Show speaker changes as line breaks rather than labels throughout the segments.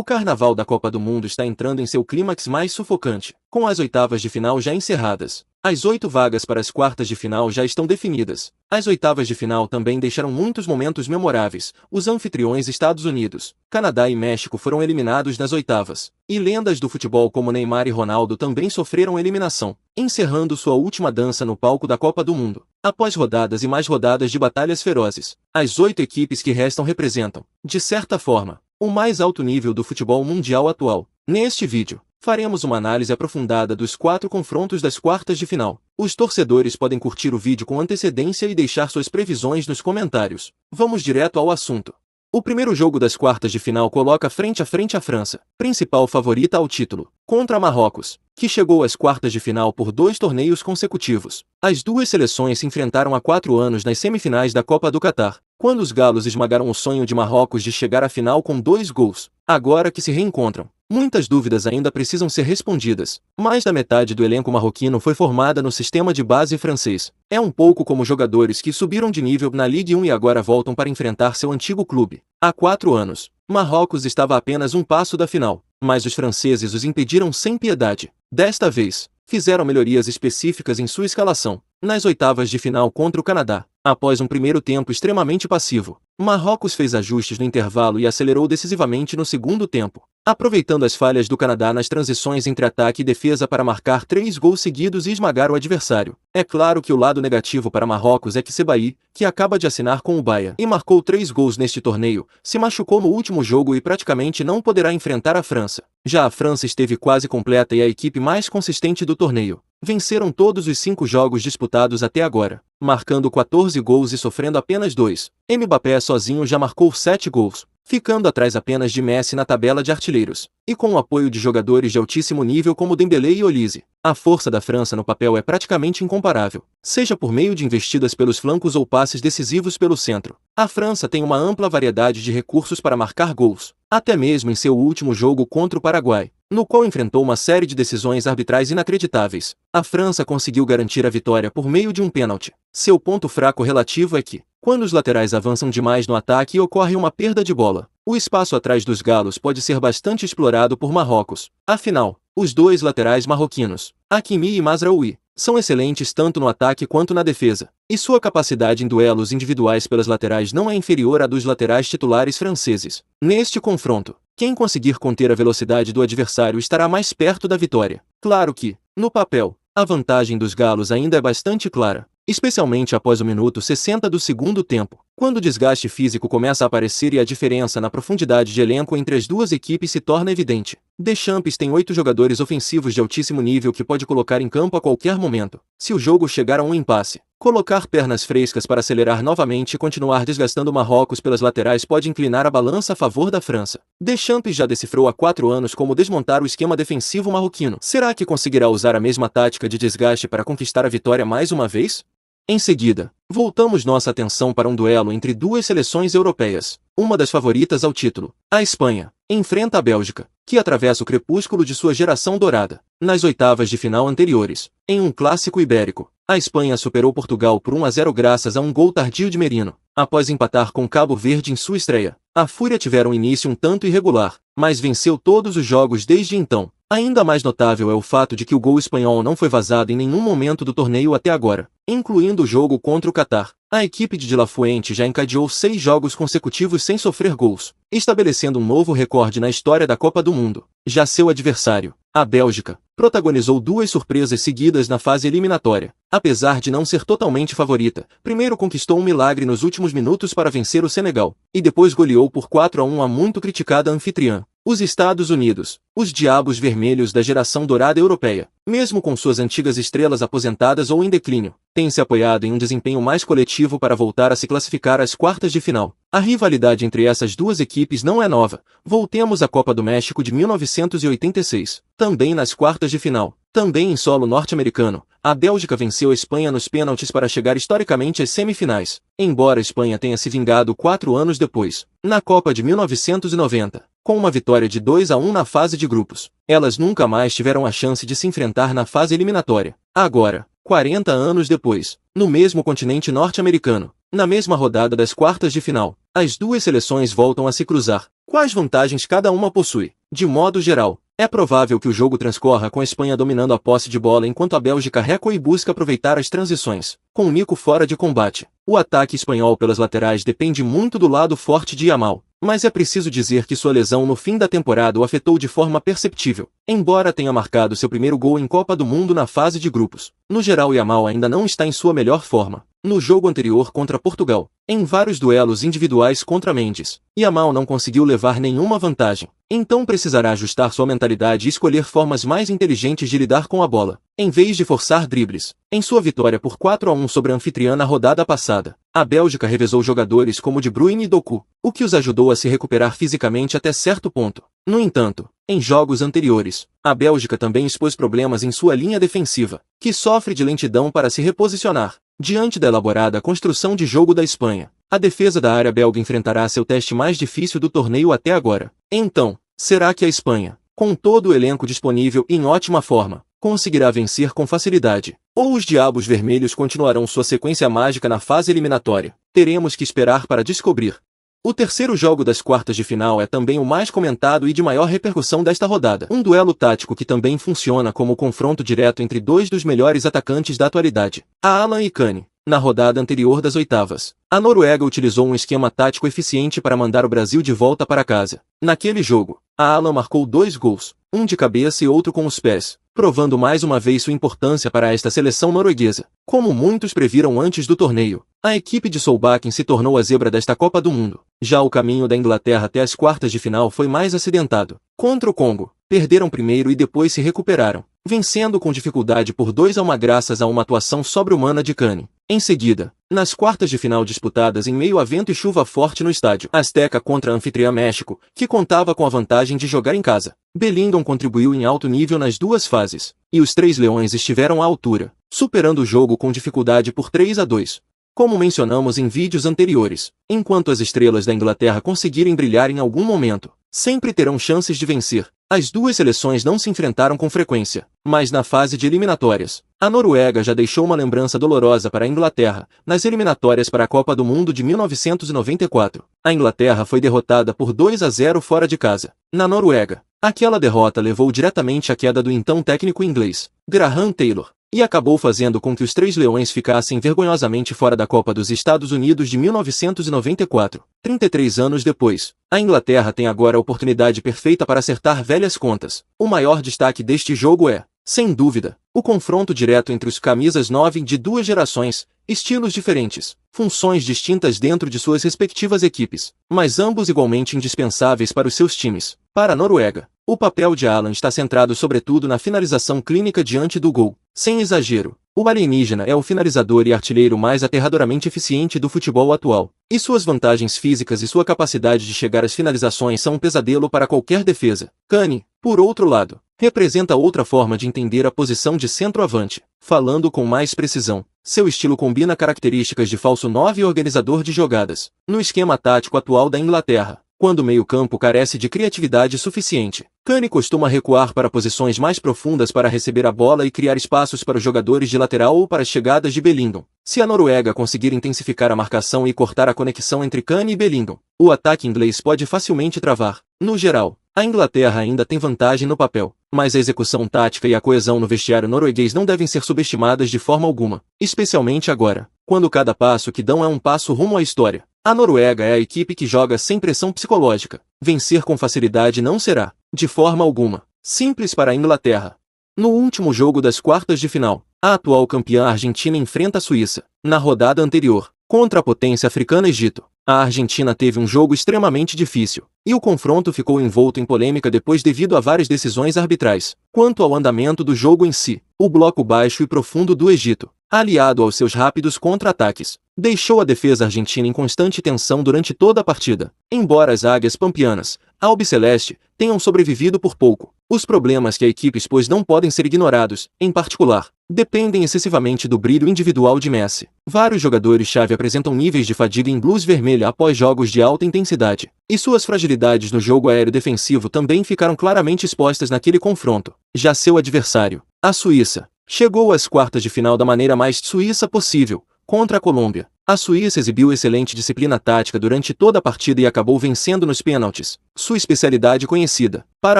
O carnaval da Copa do Mundo está entrando em seu clímax mais sufocante, com as oitavas de final já encerradas. As 8 vagas para as quartas de final já estão definidas. As oitavas de final também deixaram muitos momentos memoráveis. Os anfitriões Estados Unidos, Canadá e México foram eliminados nas oitavas. E lendas do futebol como Neymar e Ronaldo também sofreram eliminação, encerrando sua última dança no palco da Copa do Mundo. Após rodadas e mais rodadas de batalhas ferozes, as 8 equipes que restam representam, de certa forma, o mais alto nível do futebol mundial atual. Neste vídeo, faremos uma análise aprofundada dos 4 confrontos das quartas de final. Os torcedores podem curtir o vídeo com antecedência e deixar suas previsões nos comentários. Vamos direto ao assunto. O primeiro jogo das quartas de final coloca frente a frente a França, principal favorita ao título, contra Marrocos, que chegou às quartas de final por 2 torneios consecutivos. As duas seleções se enfrentaram há 4 anos nas semifinais da Copa do Catar, quando os galos esmagaram o sonho de Marrocos de chegar à final com 2 gols. Agora que se reencontram, muitas dúvidas ainda precisam ser respondidas. Mais da metade do elenco marroquino foi formada no sistema de base francês. É um pouco como jogadores que subiram de nível na Ligue 1 e agora voltam para enfrentar seu antigo clube. Há 4 anos, Marrocos estava a apenas um passo da final, mas os franceses os impediram sem piedade. Desta vez, fizeram melhorias específicas em sua escalação. Nas oitavas de final contra o Canadá, após um primeiro tempo extremamente passivo, Marrocos fez ajustes no intervalo e acelerou decisivamente no segundo tempo, aproveitando as falhas do Canadá nas transições entre ataque e defesa para marcar 3 gols seguidos e esmagar o adversário. É claro que o lado negativo para Marrocos é que Sebaí, que acaba de assinar com o Bahia e marcou 3 gols neste torneio, se machucou no último jogo e praticamente não poderá enfrentar a França. Já a França esteve quase completa e a equipe mais consistente do torneio. Venceram todos os 5 jogos disputados até agora, marcando 14 gols e sofrendo apenas 2. Mbappé sozinho já marcou 7 gols, ficando atrás apenas de Messi na tabela de artilheiros. E com o apoio de jogadores de altíssimo nível como Dembélé e Olise, a força da França no papel é praticamente incomparável, seja por meio de investidas pelos flancos ou passes decisivos pelo centro. A França tem uma ampla variedade de recursos para marcar gols, até mesmo em seu último jogo contra o Paraguai, no qual enfrentou uma série de decisões arbitrais inacreditáveis. A França conseguiu garantir a vitória por meio de um pênalti. Seu ponto fraco relativo é que, quando os laterais avançam demais no ataque e ocorre uma perda de bola, o espaço atrás dos galos pode ser bastante explorado por Marrocos. Afinal, os 2 laterais marroquinos, Hakimi e Mazraoui, são excelentes tanto no ataque quanto na defesa, e sua capacidade em duelos individuais pelas laterais não é inferior à dos laterais titulares franceses. Neste confronto, quem conseguir conter a velocidade do adversário estará mais perto da vitória. Claro que, no papel, a vantagem dos galos ainda é bastante clara, especialmente após o minuto 60 do segundo tempo, quando o desgaste físico começa a aparecer e a diferença na profundidade de elenco entre as duas equipes se torna evidente. Deschamps tem 8 jogadores ofensivos de altíssimo nível que pode colocar em campo a qualquer momento, se o jogo chegar a um impasse. Colocar pernas frescas para acelerar novamente e continuar desgastando Marrocos pelas laterais pode inclinar a balança a favor da França. Deschamps já decifrou há 4 anos como desmontar o esquema defensivo marroquino. Será que conseguirá usar a mesma tática de desgaste para conquistar a vitória mais uma vez? Em seguida, voltamos nossa atenção para um duelo entre 2 seleções europeias. Uma das favoritas ao título, a Espanha, enfrenta a Bélgica, que atravessa o crepúsculo de sua geração dourada. Nas oitavas de final anteriores, em um clássico ibérico, a Espanha superou Portugal por 1-0 graças a um gol tardio de Merino. Após empatar com Cabo Verde em sua estreia, a Fúria tiveram um início um tanto irregular, mas venceu todos os jogos desde então. Ainda mais notável é o fato de que o gol espanhol não foi vazado em nenhum momento do torneio até agora, incluindo o jogo contra o Catar. A equipe de La Fuente já encadeou 6 jogos consecutivos sem sofrer gols, estabelecendo um novo recorde na história da Copa do Mundo. Já seu adversário, a Bélgica, protagonizou 2 surpresas seguidas na fase eliminatória. Apesar de não ser totalmente favorita, primeiro conquistou um milagre nos últimos minutos para vencer o Senegal, e depois goleou por 4-1 a muito criticada anfitriã, os Estados Unidos, os diabos vermelhos da geração dourada europeia. Mesmo com suas antigas estrelas aposentadas ou em declínio, tem se apoiado em um desempenho mais coletivo para voltar a se classificar às quartas de final. A rivalidade entre essas duas equipes não é nova. Voltemos à Copa do México de 1986. Também nas quartas de final, também em solo norte-americano, a Bélgica venceu a Espanha nos pênaltis para chegar historicamente às semifinais, embora a Espanha tenha se vingado 4 anos depois, na Copa de 1990. Com uma vitória de 2-1 na fase de grupos, elas nunca mais tiveram a chance de se enfrentar na fase eliminatória. Agora, 40 anos depois, no mesmo continente norte-americano, na mesma rodada das quartas de final, As duas seleções voltam a se cruzar. Quais vantagens cada uma possui? De modo geral, é provável que o jogo transcorra com a Espanha dominando a posse de bola enquanto a Bélgica recua e busca aproveitar as transições, com o Nico fora de combate. O ataque espanhol pelas laterais depende muito do lado forte de Yamal, mas é preciso dizer que sua lesão no fim da temporada o afetou de forma perceptível, embora tenha marcado seu primeiro gol em Copa do Mundo na fase de grupos. No geral, Yamal ainda não está em sua melhor forma. No jogo anterior contra Portugal, em vários duelos individuais contra Mendes, Yamal não conseguiu levar nenhuma vantagem. Então precisará ajustar sua mentalidade e escolher formas mais inteligentes de lidar com a bola, em vez de forçar dribles. Em sua vitória por 4-1 sobre a anfitriã na rodada passada, a Bélgica revezou jogadores como De Bruyne e Doku, o que os ajudou a se recuperar fisicamente até certo ponto. No entanto, em jogos anteriores, a Bélgica também expôs problemas em sua linha defensiva, que sofre de lentidão para se reposicionar. Diante da elaborada construção de jogo da Espanha, a defesa da área belga enfrentará seu teste mais difícil do torneio até agora. Então, será que a Espanha, com todo o elenco disponível e em ótima forma, conseguirá vencer com facilidade? Ou os Diabos Vermelhos continuarão sua sequência mágica na fase eliminatória? Teremos que esperar para descobrir. O terceiro jogo das quartas de final é também o mais comentado e de maior repercussão desta rodada. Um duelo tático que também funciona como o confronto direto entre dois dos melhores atacantes da atualidade, Haaland e Kane. Na rodada anterior das oitavas, a Noruega utilizou um esquema tático eficiente para mandar o Brasil de volta para casa. Naquele jogo, Haaland marcou 2 gols, um de cabeça e outro com os pés, provando mais uma vez sua importância para esta seleção norueguesa. Como muitos previram antes do torneio, a equipe de Solbakken se tornou a zebra desta Copa do Mundo. Já o caminho da Inglaterra até as quartas de final foi mais acidentado. Contra o Congo, perderam primeiro e depois se recuperaram, vencendo com dificuldade por 2-1 graças a uma atuação sobre-humana de Kane. Em seguida, nas quartas de final disputadas em meio a vento e chuva forte no estádio Azteca contra a anfitriã México, que contava com a vantagem de jogar em casa, Bellingham contribuiu em alto nível nas duas fases, e os Três Leões estiveram à altura, superando o jogo com dificuldade por 3-2. Como mencionamos em vídeos anteriores, enquanto as estrelas da Inglaterra conseguirem brilhar em algum momento, sempre terão chances de vencer. As duas seleções não se enfrentaram com frequência, mas na fase de eliminatórias, a Noruega já deixou uma lembrança dolorosa para a Inglaterra, nas eliminatórias para a Copa do Mundo de 1994. A Inglaterra foi derrotada por 2-0 fora de casa, na Noruega. Aquela derrota levou diretamente à queda do então técnico inglês, Graham Taylor, e acabou fazendo com que os Três Leões ficassem vergonhosamente fora da Copa dos Estados Unidos de 1994. 33 anos depois, a Inglaterra tem agora a oportunidade perfeita para acertar velhas contas. O maior destaque deste jogo é, sem dúvida, o confronto direto entre os camisas 9 de duas gerações, estilos diferentes, funções distintas dentro de suas respectivas equipes, mas ambos igualmente indispensáveis para os seus times. Para a Noruega, o papel de Haaland está centrado sobretudo na finalização clínica diante do gol. Sem exagero, o alienígena é o finalizador e artilheiro mais aterradoramente eficiente do futebol atual, e suas vantagens físicas e sua capacidade de chegar às finalizações são um pesadelo para qualquer defesa. Kane, por outro lado, representa outra forma de entender a posição de centroavante. Falando com mais precisão, seu estilo combina características de falso 9 e organizador de jogadas. No esquema tático atual da Inglaterra, quando o meio-campo carece de criatividade suficiente, Kane costuma recuar para posições mais profundas para receber a bola e criar espaços para os jogadores de lateral ou para as chegadas de Bellingham. Se a Noruega conseguir intensificar a marcação e cortar a conexão entre Kane e Bellingham, o ataque inglês pode facilmente travar. No geral, a Inglaterra ainda tem vantagem no papel, mas a execução tática e a coesão no vestiário norueguês não devem ser subestimadas de forma alguma, especialmente agora, quando cada passo que dão é um passo rumo à história. A Noruega é a equipe que joga sem pressão psicológica. Vencer com facilidade não será, de forma alguma, simples para a Inglaterra. No último jogo das quartas de final, a atual campeã Argentina enfrenta a Suíça. Na rodada anterior, contra a potência africana Egito, a Argentina teve um jogo extremamente difícil, e o confronto ficou envolto em polêmica depois devido a várias decisões arbitrais. Quanto ao andamento do jogo em si, o bloco baixo e profundo do Egito, aliado aos seus rápidos contra-ataques, deixou a defesa argentina em constante tensão durante toda a partida. Embora as águias pampianas, albiceleste, tenham sobrevivido por pouco, os problemas que a equipe expôs não podem ser ignorados. Em particular, dependem excessivamente do brilho individual de Messi. Vários jogadores-chave apresentam níveis de fadiga em luz vermelha após jogos de alta intensidade, e suas fragilidades no jogo aéreo defensivo também ficaram claramente expostas naquele confronto. Já seu adversário, a Suíça, chegou às quartas de final da maneira mais suíça possível, contra a Colômbia, A Suíça exibiu excelente disciplina tática durante toda a partida e acabou vencendo nos pênaltis, sua especialidade conhecida. Para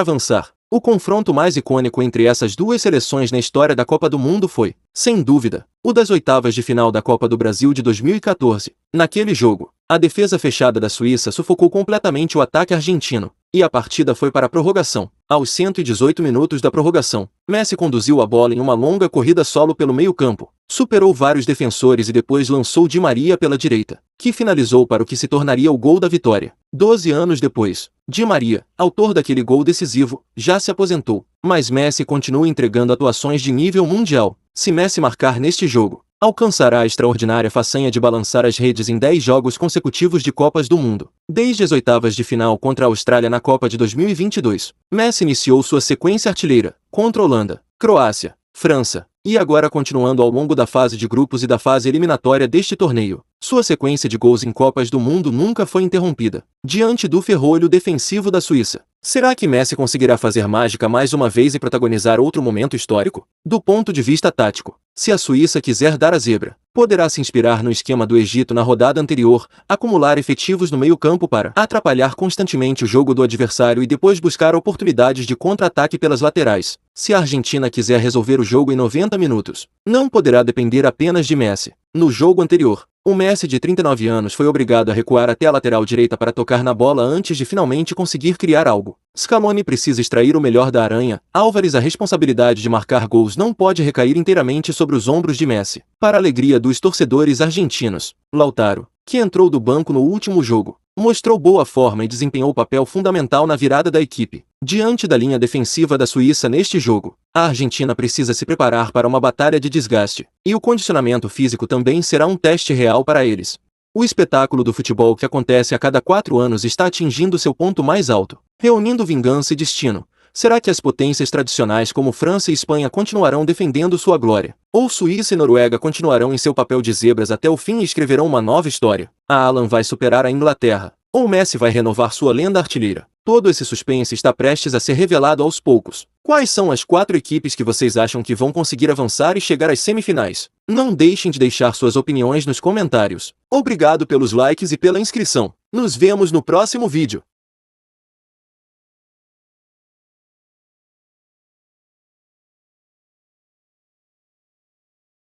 avançar, o confronto mais icônico entre essas duas seleções na história da Copa do Mundo foi, sem dúvida, o das oitavas de final da Copa do Brasil de 2014. Naquele jogo, a defesa fechada da Suíça sufocou completamente o ataque argentino, e a partida foi para a prorrogação. Aos 118 minutos da prorrogação, Messi conduziu a bola em uma longa corrida solo pelo meio-campo, superou vários defensores e depois lançou Di Maria pela direita, que finalizou para o que se tornaria o gol da vitória. 12 anos depois, Di Maria, autor daquele gol decisivo, já se aposentou, mas Messi continua entregando atuações de nível mundial. Se Messi marcar neste jogo, alcançará a extraordinária façanha de balançar as redes em 10 jogos consecutivos de Copas do Mundo. Desde as oitavas de final contra a Austrália na Copa de 2022, Messi iniciou sua sequência artilheira, contra Holanda, Croácia, França, e agora continuando ao longo da fase de grupos e da fase eliminatória deste torneio. Sua sequência de gols em Copas do Mundo nunca foi interrompida. Diante do ferrolho defensivo da Suíça, será que Messi conseguirá fazer mágica mais uma vez e protagonizar outro momento histórico? Do ponto de vista tático, se a Suíça quiser dar a zebra, poderá se inspirar no esquema do Egito na rodada anterior, acumular efetivos no meio-campo para atrapalhar constantemente o jogo do adversário e depois buscar oportunidades de contra-ataque pelas laterais. Se a Argentina quiser resolver o jogo em 90 minutos, não poderá depender apenas de Messi. No jogo anterior, o Messi de 39 anos foi obrigado a recuar até a lateral direita para tocar na bola antes de finalmente conseguir criar algo. Scaloni precisa extrair o melhor da aranha. Álvares, a responsabilidade de marcar gols não pode recair inteiramente sobre os ombros de Messi. Para a alegria dos torcedores argentinos, Lautaro, que entrou do banco no último jogo, mostrou boa forma e desempenhou papel fundamental na virada da equipe. Diante da linha defensiva da Suíça neste jogo, a Argentina precisa se preparar para uma batalha de desgaste, e o condicionamento físico também será um teste real para eles. O espetáculo do futebol que acontece a cada 4 anos está atingindo seu ponto mais alto, reunindo vingança e destino. Será que as potências tradicionais como França e Espanha continuarão defendendo sua glória? Ou Suíça e Noruega continuarão em seu papel de zebras até o fim e escreverão uma nova história? A Alan vai superar a Inglaterra? Ou Messi vai renovar sua lenda artilheira? Todo esse suspense está prestes a ser revelado aos poucos. Quais são as 4 equipes que vocês acham que vão conseguir avançar e chegar às semifinais? Não deixem de deixar suas opiniões nos comentários. Obrigado pelos likes e pela inscrição. Nos vemos no próximo vídeo.